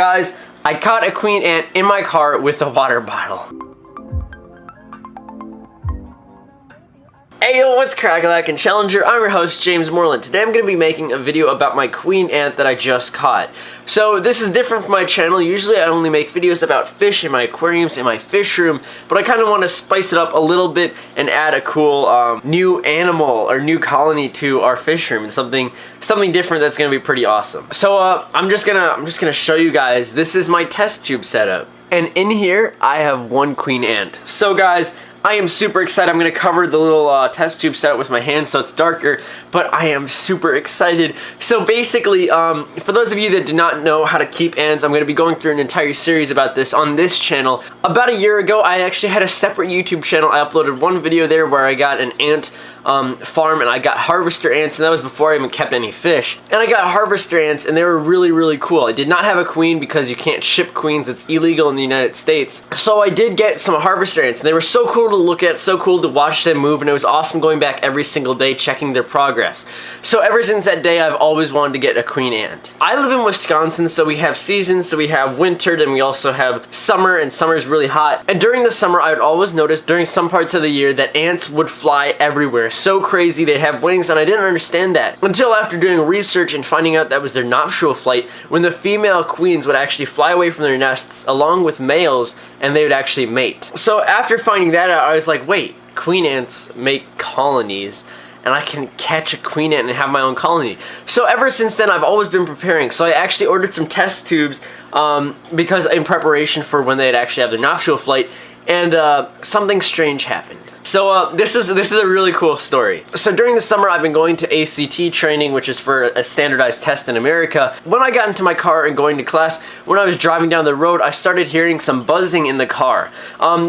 Guys, I caught a queen ant in my car with a water bottle. Hey yo, what's Crackalack and Challenger? I'm your host, James Moreland. Today I'm going to be making a video about my queen ant that I just caught. So this is different from my channel. Usually I only make videos about fish in my aquariums, in my fish room, but I kind of want to spice it up a little bit and add a cool new animal or new colony to our fish room, and something different that's going to be pretty awesome. So I'm just gonna show you guys. This is my test tube setup, and in here I have one queen ant. So guys, I am super excited. I'm going to cover the little test tube setup with my hands so it's darker, but I am super excited. So basically, for those of you that do not know how to keep ants, I'm going to be going through an entire series about this on this channel. About a year ago, I actually had a separate YouTube channel. I uploaded one video there where I got an ant farm, and I got harvester ants, and that was before I even kept any fish. And I got harvester ants, and they were really, really cool. I did not have a queen because you can't ship queens. It's illegal in the United States. So I did get some harvester ants, and they were so cool to look at, so cool to watch them move, and it was awesome going back every single day checking their progress. So ever since that day, I've always wanted to get a queen ant. I live in Wisconsin, so we have seasons. So we have winter, then we also have summer, and summer is really hot. And during the summer, I would always notice during some parts of the year that ants would fly everywhere. So crazy, they'd have wings, and I didn't understand that until after doing research and finding out that was their nuptial flight, when the female queens would actually fly away from their nests along with males, and they would actually mate. So after finding that out, I was like, wait, queen ants make colonies, and I can catch a queen ant and have my own colony. So ever since then, I've always been preparing. So I actually ordered some test tubes because in preparation for when they'd actually have their nuptial flight, and something strange happened. So this is a really cool story. So during the summer, I've been going to ACT training, which is for a standardized test in America. When I got into my car and going to class, when I was driving down the road, I started hearing some buzzing in the car.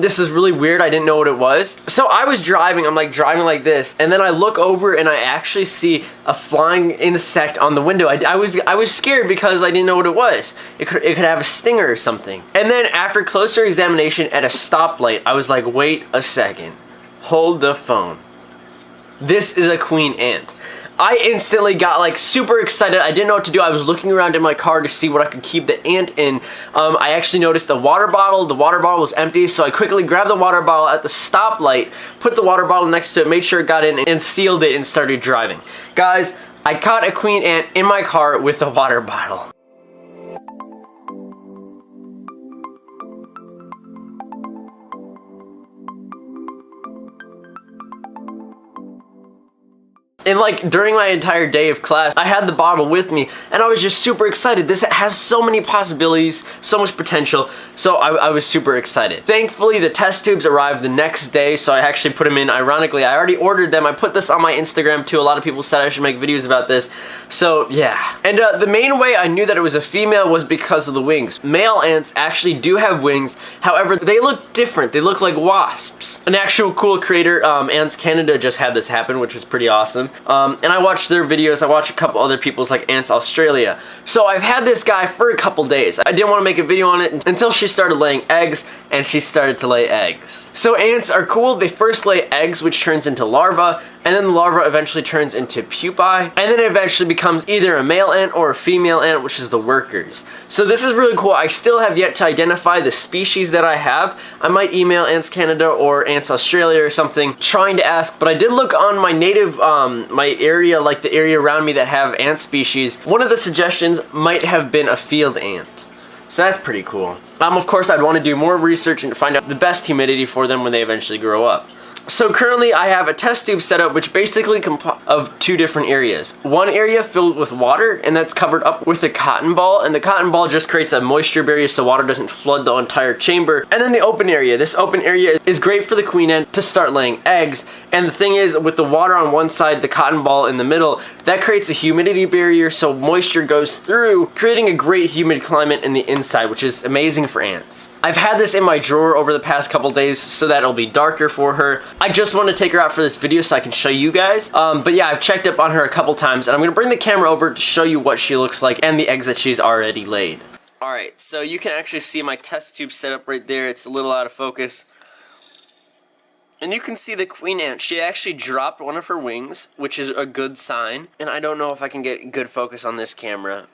This is really weird. I didn't know what it was. So I was driving, I'm like driving like this, and then I look over and I actually see a flying insect on the window. I was scared because I didn't know what it was. It could have a stinger or something. And then after closer examination at a stoplight, I was like, wait a second. Hold the phone. This is a queen ant. I instantly got like super excited. I didn't know what to do. I was looking around in my car to see what I could keep the ant in. I actually noticed a water bottle. The water bottle was empty, so I quickly grabbed the water bottle at the stoplight, put the water bottle next to it, made sure it got in, and sealed it and started driving. Guys, I caught a queen ant in my car with a water bottle. And like during my entire day of class, I had the bottle with me, and I was just super excited. This has so many possibilities, so much potential, so I was super excited. Thankfully, the test tubes arrived the next day, so I actually put them in. Ironically, I already ordered them. I put this on my Instagram too. A lot of people said I should make videos about this, so yeah. And the main way I knew that it was a female was because of the wings. Male ants actually do have wings, however, they look different. They look like wasps. An actual cool creator, Ants Canada, just had this happen, which was pretty awesome. And I watched their videos. I watched a couple other people's, like Ants Australia. So I've had this guy for a couple days. I didn't want to make a video on it until she started laying eggs, and she started to lay eggs. So ants are cool. They first lay eggs, which turns into larvae, and then the larva eventually turns into pupae, and then it eventually becomes either a male ant or a female ant, which is the workers. So this is really cool. I still have yet to identify the species that I have. I might email Ants Canada or Ants Australia or something trying to ask, but I did look on my native, my area, like the area around me that have ant species. One of the suggestions might have been a field ant. So that's pretty cool. Of course, I'd want to do more research and find out the best humidity for them when they eventually grow up. So currently I have a test tube setup which basically comprises of two different areas. One area filled with water, and that's covered up with a cotton ball, and the cotton ball just creates a moisture barrier so water doesn't flood the entire chamber. And then the open area. This open area is great for the queen ant to start laying eggs, and the thing is, with the water on one side, the cotton ball in the middle, that creates a humidity barrier so moisture goes through, creating a great humid climate in the inside, which is amazing for ants. I've had this in my drawer over the past couple days so that it'll be darker for her. I just want to take her out for this video so I can show you guys. But yeah, I've checked up on her a couple times, and I'm going to bring the camera over to show you what she looks like and the eggs that she's already laid. Alright, so you can actually see my test tube setup right there. It's a little out of focus. And you can see the queen ant. She actually dropped one of her wings, which is a good sign. And I don't know if I can get good focus on this camera.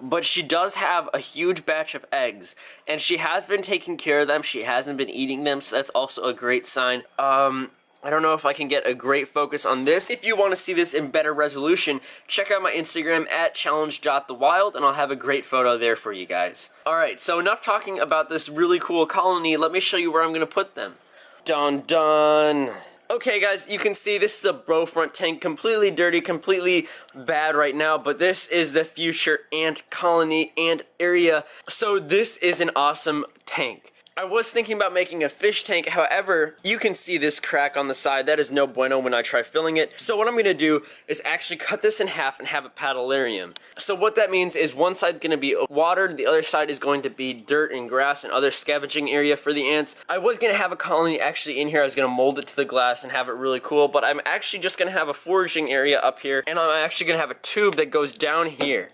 but she does have a huge batch of eggs, and she has been taking care of them. She hasn't been eating them, so that's also a great sign. I don't know if I can get a great focus on this. If you want to see this in better resolution, check out my Instagram at challenge.thewild, and I'll have a great photo there for you guys. Alright, so enough talking about this really cool colony. Let me show you where I'm going to put them. Dun dun! Okay guys, you can see this is a Beaufront tank, completely dirty, completely bad right now, but this is the future ant colony, ant area. So this is an awesome tank. I was thinking about making a fish tank, however, you can see this crack on the side. That is no bueno when I try filling it. So what I'm going to do is actually cut this in half and have a paddlarium. So what that means is one side's going to be watered, the other side is going to be dirt and grass and other scavenging area for the ants. I was going to have a colony actually in here. I was going to mold it to the glass and have it really cool, but I'm actually just going to have a foraging area up here, and I'm actually going to have a tube that goes down here.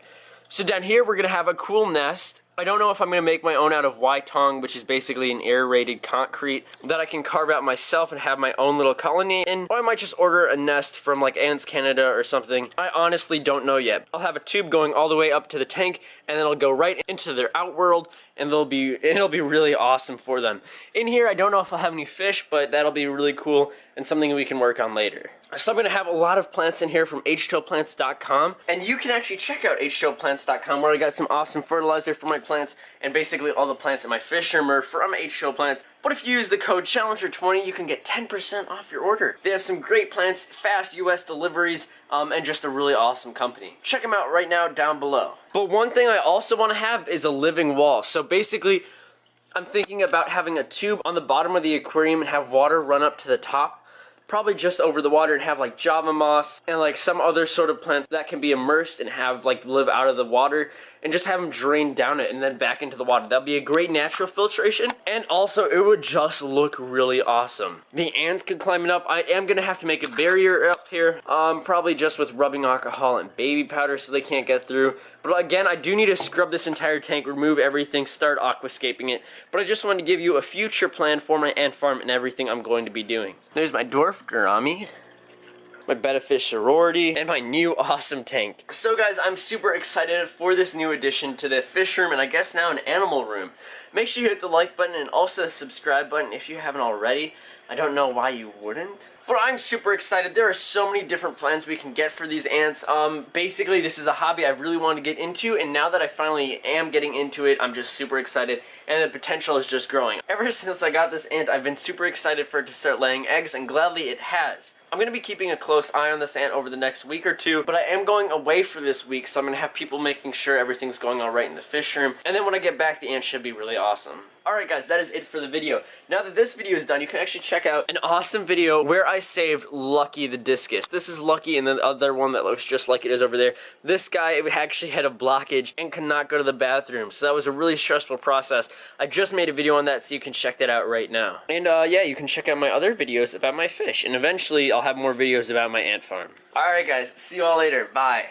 So down here we're going to have a cool nest. I don't know if I'm going to make my own out of Ytong, which is basically an aerated concrete that I can carve out myself and have my own little colony in, or I might just order a nest from like Ants Canada or something. I honestly don't know yet. I'll have a tube going all the way up to the tank, and then it'll go right into their outworld, and it'll be really awesome for them. In here, I don't know if I'll have any fish, but that'll be really cool and something we can work on later. So I'm going to have a lot of plants in here from h2oplants.com, and you can actually check out h2oplants.com where I got some awesome fertilizer for my plants, and basically all the plants in my fish room are from H2O Plants. But if you use the code CHALLENGER20, you can get 10% off your order. They have some great plants, fast US deliveries, and just a really awesome company. Check them out right now down below. But one thing I also want to have is a living wall. So basically, I'm thinking about having a tube on the bottom of the aquarium and have water run up to the top, probably just over the water, and have like Java moss and like some other sort of plants that can be immersed and have like live out of the water, and just have them drain down it and then back into the water. That'd be a great natural filtration, and also it would just look really awesome. The ants could climb it up. I am gonna have to make a barrier up here, probably just with rubbing alcohol and baby powder so they can't get through. But again, I do need to scrub this entire tank, remove everything, start aquascaping it. But I just wanted to give you a future plan for my ant farm and everything I'm going to be doing. There's my dwarf gourami, my betta fish sorority, and my new awesome tank. So guys, I'm super excited for this new addition to the fish room, and I guess now an animal room. Make sure you hit the like button and also the subscribe button if you haven't already. I don't know why you wouldn't. But I'm super excited. There are so many different plans we can get for these ants. Basically, this is a hobby I really want to get into, and now that I finally am getting into it, I'm just super excited, and the potential is just growing. Ever since I got this ant, I've been super excited for it to start laying eggs, and gladly it has. I'm going to be keeping a close eye on this ant over the next week or two, but I am going away for this week, so I'm going to have people making sure everything's going all right in the fish room, and then when I get back, the ant should be really awesome. Alright guys, that is it for the video. Now that this video is done, you can actually check out an awesome video where I saved Lucky the discus. This is Lucky, and then the other one that looks just like it is over there. This guy actually had a blockage and could not go to the bathroom, so that was a really stressful process. I just made a video on that, so you can check that out right now. And yeah, you can check out my other videos about my fish, and eventually I'll have more videos about my ant farm. Alright guys, see you all later. Bye.